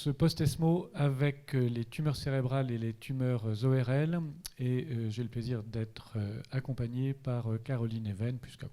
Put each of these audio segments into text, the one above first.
ce post-ESMO avec les tumeurs cérébrales et les tumeurs ORL. Et j'ai le plaisir d'être accompagné par Caroline Even, puisque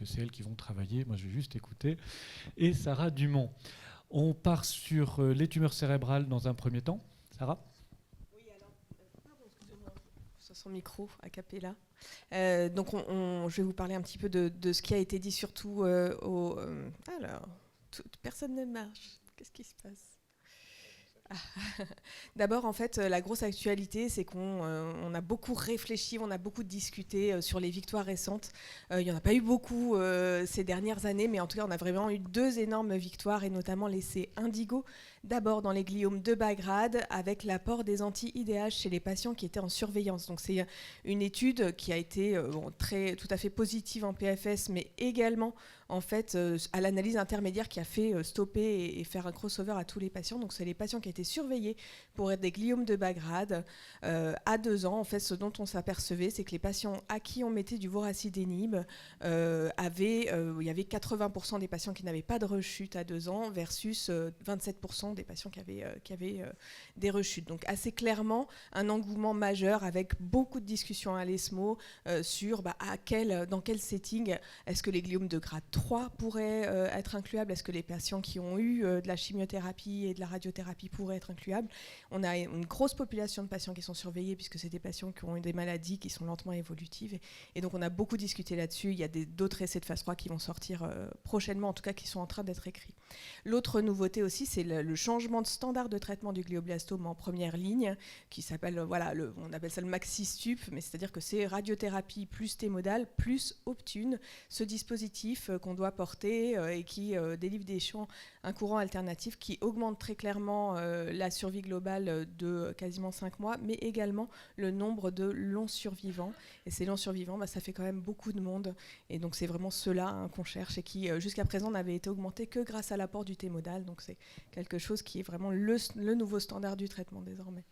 c'est elles qui vont travailler. Moi, je vais juste écouter. Et Sarah Dumont. On part sur les tumeurs cérébrales dans un premier temps. Sarah ? Oui, alors, pardon, excusez-moi, sur son micro, a cappella. Donc, je vais vous parler un petit peu de ce qui a été dit, surtout alors, personne ne marche. Qu'est-ce qui se passe ? D'abord, en fait, la grosse actualité, c'est qu'on a beaucoup réfléchi, on a beaucoup discuté sur les victoires récentes. Il n'y en a pas eu beaucoup ces dernières années, mais en tout cas, on a vraiment eu 2 énormes victoires, et notamment l'essai Indigo, d'abord dans les gliomes de bas grade, avec l'apport des anti-IDH chez les patients qui étaient en surveillance. Donc, c'est une étude qui a été tout à fait positive en PFS, mais également en fait, à l'analyse intermédiaire qui a fait stopper et faire un crossover à tous les patients. Donc, c'est les patients qui étaient surveillés pour être des gliomes de bas grade à 2 ans. En fait, ce dont on s'apercevait, c'est que les patients à qui on mettait du voracédénib il y avait 80% des patients qui n'avaient pas de rechute à 2 ans versus 27% des patients qui avaient des rechutes. Donc, assez clairement, un engouement majeur avec beaucoup de discussions à l'ESMO sur dans quel setting est-ce que les gliomes de grade 3 pourraient être incluables. Est-ce que les patients qui ont eu de la chimiothérapie et de la radiothérapie pourraient être incluables. On a une grosse population de patients qui sont surveillés puisque c'est des patients qui ont eu des maladies qui sont lentement évolutives. Et donc on a beaucoup discuté là-dessus. Il y a d'autres essais de phase 3 qui vont sortir prochainement, en tout cas qui sont en train d'être écrits. L'autre nouveauté aussi, c'est le changement de standard de traitement du glioblastome en première ligne, qui s'appelle, on appelle ça le maxi-stup, mais c'est-à-dire que c'est radiothérapie plus T-modal plus Optune, ce dispositif qu'on doit porter et qui délivre un courant alternatif qui augmente très clairement la survie globale de quasiment 5 mois, mais également le nombre de longs survivants. Et ces longs survivants, ça fait quand même beaucoup de monde. Et donc c'est vraiment ceux-là qu'on cherche et qui, jusqu'à présent, n'avaient été augmentés que grâce à l'apport du T-modal. Donc c'est quelque chose qui est vraiment le nouveau standard du traitement désormais.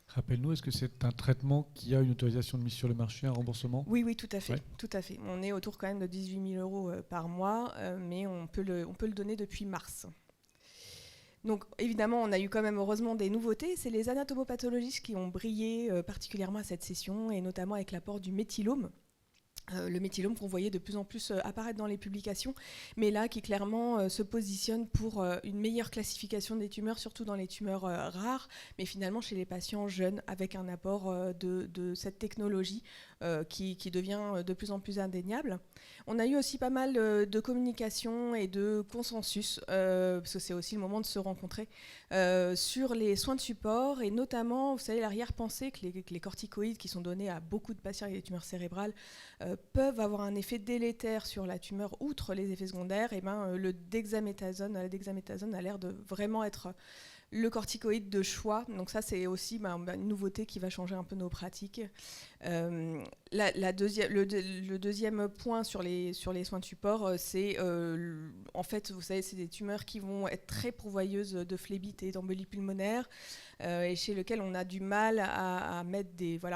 Rappelle-nous, est-ce que c'est un traitement qui a une autorisation de mise sur le marché, un remboursement ? Oui, tout à fait. Ouais. Tout à fait. On est autour quand même de 18 000 euros par mois, mais on peut le donner depuis mars. Donc évidemment, on a eu quand même heureusement des nouveautés. C'est les anatomopathologistes qui ont brillé particulièrement à cette session, et notamment avec l'apport du méthylome. Le méthylome qu'on voyait de plus en plus apparaître dans les publications, mais là qui clairement se positionne pour une meilleure classification des tumeurs, surtout dans les tumeurs rares, mais finalement chez les patients jeunes, avec un apport de cette technologie qui devient de plus en plus indéniable. On a eu aussi pas mal de communication et de consensus, parce que c'est aussi le moment de se rencontrer, sur les soins de support, et notamment, vous savez, l'arrière-pensée que les corticoïdes qui sont donnés à beaucoup de patients avec des tumeurs cérébrales peuvent avoir un effet délétère sur la tumeur, outre les effets secondaires. Et la dexaméthasone a l'air de vraiment être le corticoïde de choix. Donc ça, c'est aussi une nouveauté qui va changer un peu nos pratiques. Le deuxième point sur les soins de support, c'est en fait, vous savez, c'est des tumeurs qui vont être très pourvoyeuses de phlébite et d'embolie pulmonaire, et chez lesquelles on a du mal à mettre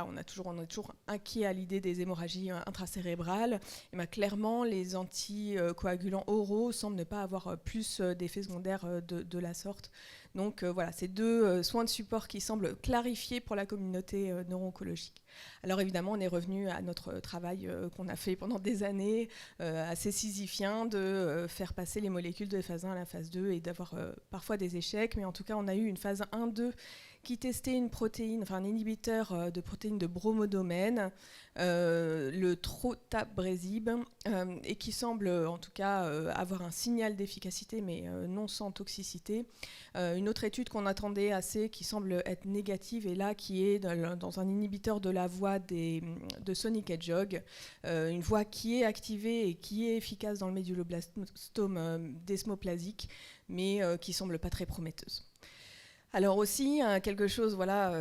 on est toujours inquiet à l'idée des hémorragies intracérébrales. Et clairement, les anticoagulants oraux semblent ne pas avoir plus d'effets secondaires de la sorte. Donc ces 2 soins de support qui semblent clarifier pour la communauté neuro-oncologique. Alors évidemment, on est revenu à notre travail qu'on a fait pendant des années, assez sisyphien, de faire passer les molécules de phase 1 à la phase 2 et d'avoir parfois des échecs. Mais en tout cas, on a eu une phase 1-2 qui testait un inhibiteur de protéines de bromodomène, le trotabresib, et qui semble en tout cas avoir un signal d'efficacité, mais non sans toxicité. Une autre étude qu'on attendait assez, qui semble être négative, et là qui est dans un inhibiteur de la voie de Sonic Hedgehog, une voie qui est activée et qui est efficace dans le méduloblastome desmoplasique, mais qui semble pas très prometteuse. Alors aussi, quelque chose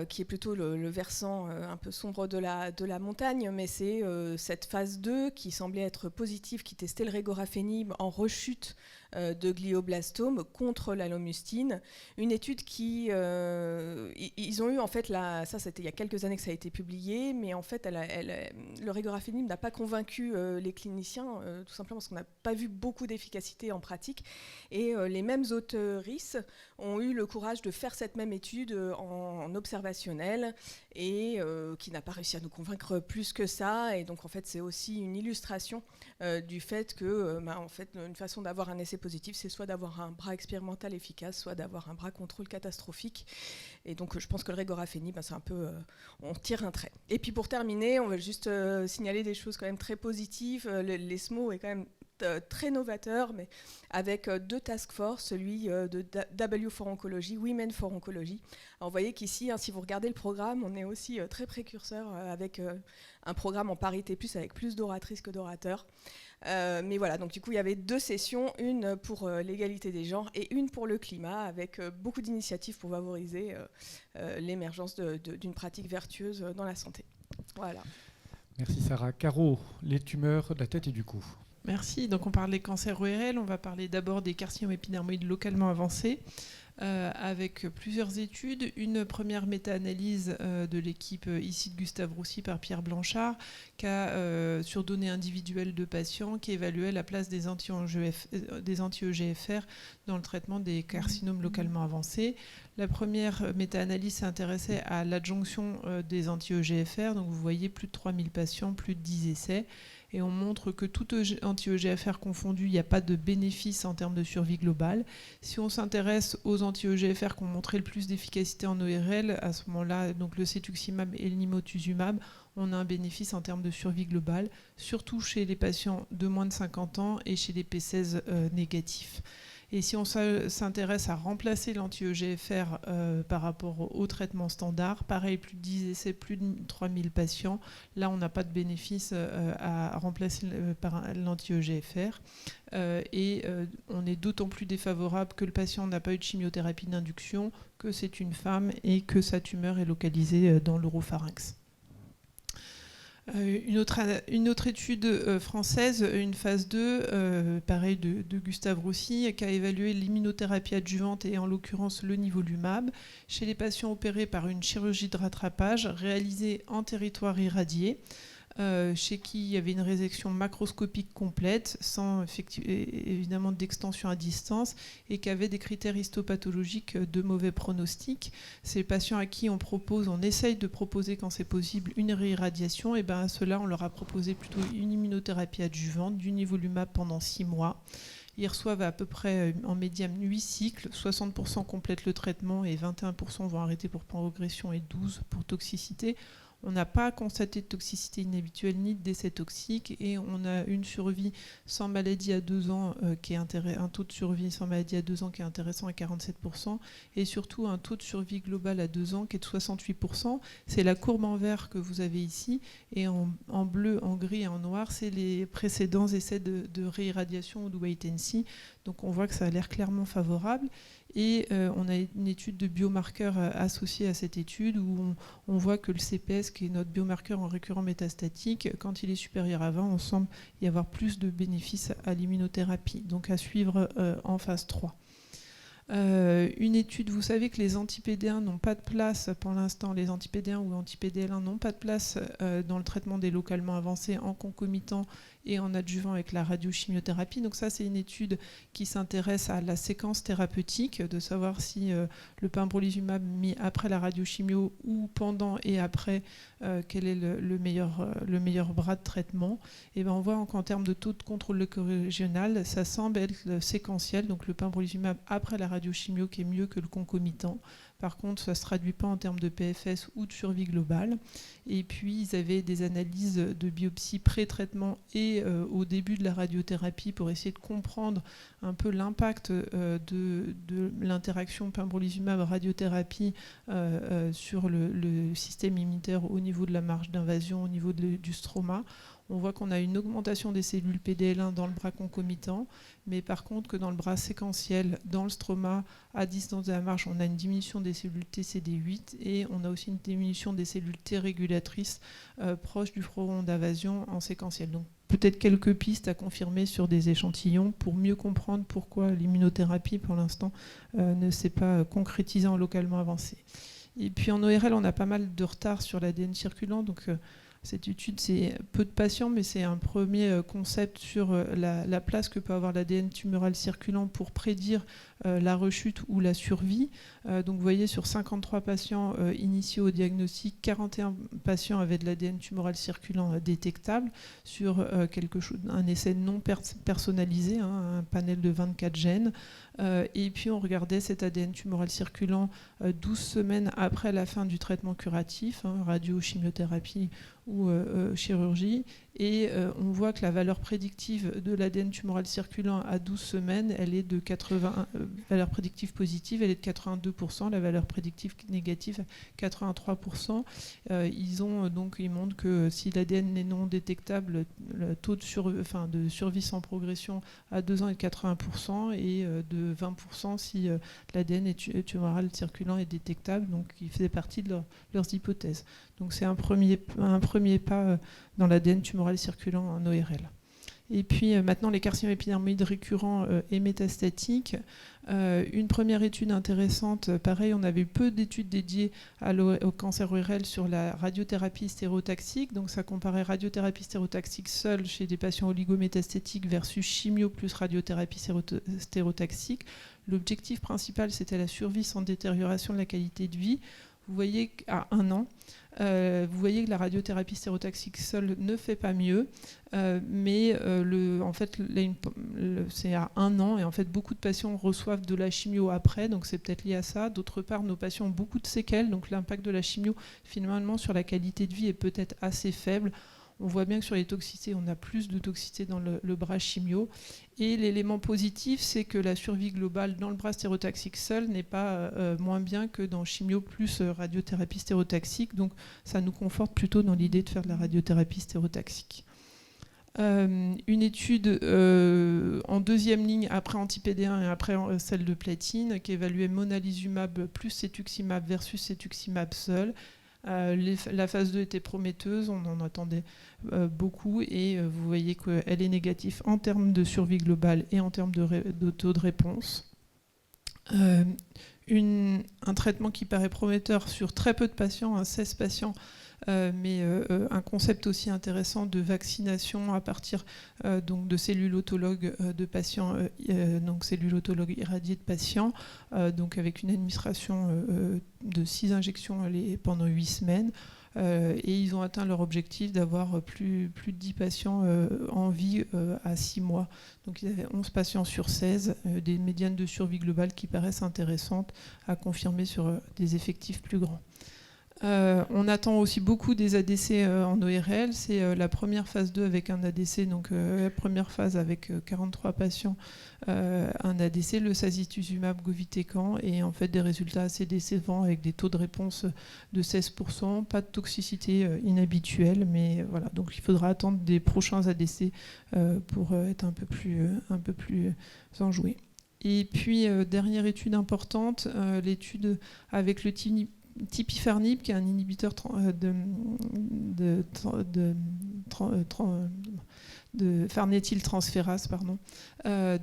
qui est plutôt le versant un peu sombre de la montagne, mais c'est cette phase 2 qui semblait être positive, qui testait le régorafénib en rechute de glioblastome contre la lomustine. Une étude qui... ils ont eu en fait, ça c'était il y a quelques années que ça a été publié, mais en fait le régorafénib n'a pas convaincu les cliniciens, tout simplement parce qu'on n'a pas vu beaucoup d'efficacité en pratique. Et les mêmes auteuristes ont eu le courage de faire cette même étude en observationnel et qui n'a pas réussi à nous convaincre plus que ça. Et donc en fait, c'est aussi une illustration du fait que en fait, une façon d'avoir un essai positif, c'est soit d'avoir un bras expérimental efficace, soit d'avoir un bras contrôle catastrophique. Et donc je pense que le régorafénie, c'est un peu, on tire un trait. Et puis pour terminer, on va juste signaler des choses quand même très positives. L'ESMO est quand même très novateur, mais avec 2 task force, celui de W for Oncology, Women for Oncology. Alors, vous voyez qu'ici, si vous regardez le programme, on est aussi très précurseur avec un programme en parité plus, avec plus d'oratrices que d'orateurs. Mais voilà, donc du coup, il y avait 2 sessions, une pour l'égalité des genres et une pour le climat, avec beaucoup d'initiatives pour favoriser l'émergence d'une pratique vertueuse dans la santé. Voilà. Merci Sarah. Caro, les tumeurs de la tête et du cou. Merci. Donc on parle des cancers ORL. On va parler d'abord des carcinomes épidermoïdes localement avancés avec plusieurs études. Une première méta-analyse de l'équipe ici de Gustave Roussy par Pierre Blanchard qui a sur données individuelles de patients qui évaluait la place des anti-EGFR dans le traitement des carcinomes localement avancés. La première méta-analyse s'intéressait à l'adjonction des anti-EGFR. Donc vous voyez plus de 3000 patients, plus de 10 essais. Et on montre que tout anti-EGFR confondu, il n'y a pas de bénéfice en termes de survie globale. Si on s'intéresse aux anti-EGFR qui ont montré le plus d'efficacité en ORL, à ce moment-là, donc le cetuximab et le nimotuzumab, on a un bénéfice en termes de survie globale, surtout chez les patients de moins de 50 ans et chez les P16 négatifs. Et si on s'intéresse à remplacer l'anti-EGFR par rapport au traitement standard, pareil, plus de 10 essais, plus de 3000 patients, là on n'a pas de bénéfice à remplacer par l'anti-EGFR. Et on est d'autant plus défavorable que le patient n'a pas eu de chimiothérapie d'induction, que c'est une femme et que sa tumeur est localisée dans l'oropharynx. Une autre étude française, une phase 2, pareil de Gustave Roussy, qui a évalué l'immunothérapie adjuvante et en l'occurrence le nivolumab chez les patients opérés par une chirurgie de rattrapage réalisée en territoire irradié. Chez qui il y avait une résection macroscopique complète, sans évidemment d'extension à distance, et qui avait des critères histopathologiques de mauvais pronostic. Ces patients à qui on essaye de proposer quand c'est possible une réirradiation, et à ceux-là on leur a proposé plutôt une immunothérapie adjuvante, du nivolumab pendant 6 mois. Ils reçoivent à peu près en médiane 8 cycles, 60% complètent le traitement et 21% vont arrêter pour progression et 12% pour toxicité. On n'a pas constaté de toxicité inhabituelle ni de décès toxique et on a une survie sans maladie à 2 ans qui est un taux de survie sans maladie à 2 ans qui est intéressant à 47% et surtout un taux de survie global à 2 ans qui est de 68%. C'est la courbe en vert que vous avez ici et en bleu, en gris et en noir, c'est les précédents essais de réirradiation ou de wait and see. Donc on voit que ça a l'air clairement favorable. Et on a une étude de biomarqueurs associée à cette étude où on voit que le CPS, qui est notre biomarqueur en récurrent métastatique, quand il est supérieur à 20, on semble y avoir plus de bénéfices à l'immunothérapie. Donc à suivre en phase 3. Une étude, vous savez que les anti-PD1 n'ont pas de place pour l'instant, les anti-PD1 ou anti-PDL1 n'ont pas de place dans le traitement des localement avancés en concomitant et en adjuvant avec la radiochimiothérapie. Donc ça, c'est une étude qui s'intéresse à la séquence thérapeutique, de savoir si le pembrolizumab mis après la radiochimio ou pendant et après, quel est le meilleur bras de traitement. Et on voit qu'en termes de taux de contrôle leucorégional, ça semble être séquentiel, donc le pembrolizumab après la radiochimio qui est mieux que le concomitant. Par contre, ça ne se traduit pas en termes de PFS ou de survie globale. Et puis, ils avaient des analyses de biopsie pré-traitement et au début de la radiothérapie pour essayer de comprendre un peu l'impact de l'interaction pembrolizumab-radiothérapie sur le système immunitaire au niveau de la marge d'invasion, au niveau du stroma. On voit qu'on a une augmentation des cellules PDL1 dans le bras concomitant, mais par contre que dans le bras séquentiel, dans le stroma, à distance de la marge, on a une diminution des cellules TCD8 et on a aussi une diminution des cellules T régulatrices proches du front d'invasion en séquentiel. Donc peut-être quelques pistes à confirmer sur des échantillons pour mieux comprendre pourquoi l'immunothérapie, pour l'instant, ne s'est pas concrétisée en localement avancé. Et puis en ORL, on a pas mal de retard sur l'ADN circulant, donc Cette étude, c'est peu de patients, mais c'est un premier concept sur la place que peut avoir l'ADN tumoral circulant pour prédire la rechute ou la survie. Donc vous voyez, sur 53 patients initiés au diagnostic, 41 patients avaient de l'ADN tumoral circulant détectable sur un essai non personnalisé, un panel de 24 gènes. Et puis on regardait cet ADN tumoral circulant 12 semaines après la fin du traitement curatif, radio, chimiothérapie ou chirurgie, et on voit que la valeur prédictive de l'ADN tumoral circulant à 12 semaines, elle est de 80, valeur prédictive positive, elle est de 82%, la valeur prédictive négative 83%. Ils montrent que si l'ADN est non détectable, le taux de survie sans progression à 2 ans est de 80% et de 20% si l'ADN tumoral circulant est détectable, donc il faisait partie de leurs hypothèses. Donc c'est un premier pas dans l'ADN tumoral circulant en ORL. Et puis maintenant, les carcinomes épidermoïdes récurrents et métastatiques. Une première étude intéressante, pareil, on avait eu peu d'études dédiées au cancer ORL sur la radiothérapie stéréotaxique. Donc ça comparait radiothérapie stéréotaxique seule chez des patients oligométastatiques versus chimio plus radiothérapie stéréotaxique. L'objectif principal, c'était la survie sans détérioration de la qualité de vie. Vous voyez qu'à 1 an, vous voyez que la radiothérapie stéréotaxique seule ne fait pas mieux, mais en fait, c'est à 1 an et en fait, beaucoup de patients reçoivent de la chimio après, donc c'est peut-être lié à ça. D'autre part, nos patients ont beaucoup de séquelles, donc l'impact de la chimio finalement sur la qualité de vie est peut-être assez faible. On voit bien que sur les toxicités, on a plus de toxicité dans le bras chimio. Et l'élément positif, c'est que la survie globale dans le bras stéréotaxique seul n'est pas moins bien que dans chimio plus radiothérapie stéréotaxique. Donc ça nous conforte plutôt dans l'idée de faire de la radiothérapie stéréotaxique. Une étude en deuxième ligne après anti-PD1 et après celle de platine qui évaluait monalizumab plus cetuximab versus cetuximab seul. La phase 2 était prometteuse, on en attendait beaucoup et vous voyez qu'elle est négative en termes de survie globale et en termes de taux de réponse. Un traitement qui paraît prometteur sur très peu de patients, 16 patients, mais un concept aussi intéressant de vaccination à partir donc de cellules autologues de patients, donc cellules autologues irradiées de patients, donc avec une administration de 6 injections pendant 8 semaines. Et ils ont atteint leur objectif d'avoir plus de 10 patients en vie à 6 mois. Donc ils avaient 11 patients sur 16, des médianes de survie globale qui paraissent intéressantes à confirmer sur des effectifs plus grands. On attend aussi beaucoup des ADC en ORL. C'est la première phase 2 avec un ADC, donc la première phase avec 43 patients, un ADC, le sacituzumab govitecan, et en fait des résultats assez décevants avec des taux de réponse de 16%, pas de toxicité inhabituelle, mais voilà. Donc il faudra attendre des prochains ADC pour être un peu plus enjoué. Et puis dernière étude importante, l'étude avec le tipifarnib, qui est un inhibiteur de farnétyltransférase,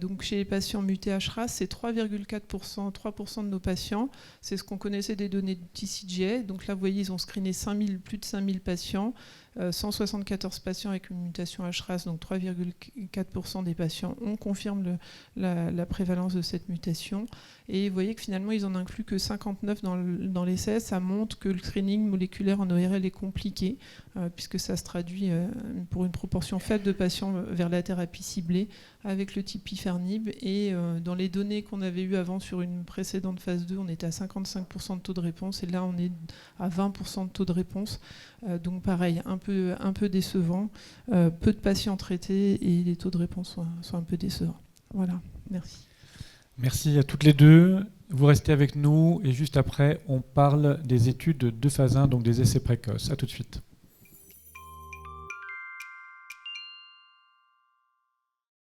donc chez les patients mutés HRAS, c'est 3,4%, 3% de nos patients. C'est ce qu'on connaissait des données de TCGA. Donc là, vous voyez, ils ont screené plus de 5000 patients, 174 patients avec une mutation HRAS, donc 3,4% des patients. On confirme la prévalence de cette mutation. Et vous voyez que finalement, ils en incluent que 59 dans l'essai. Ça montre que le screening moléculaire en ORL est compliqué, puisque ça se traduit pour une proportion faible de patients vers la thérapie ciblée avec le tipifarnib. Et dans les données qu'on avait eues avant sur une précédente phase 2, on était à 55% de taux de réponse. Et là, on est à 20% de taux de réponse. Donc pareil, un peu décevant. Peu de patients traités et les taux de réponse sont un peu décevants. Voilà, merci. Merci à toutes les deux. Vous restez avec nous et juste après, on parle des études de phase 1, donc des essais précoces. À tout de suite.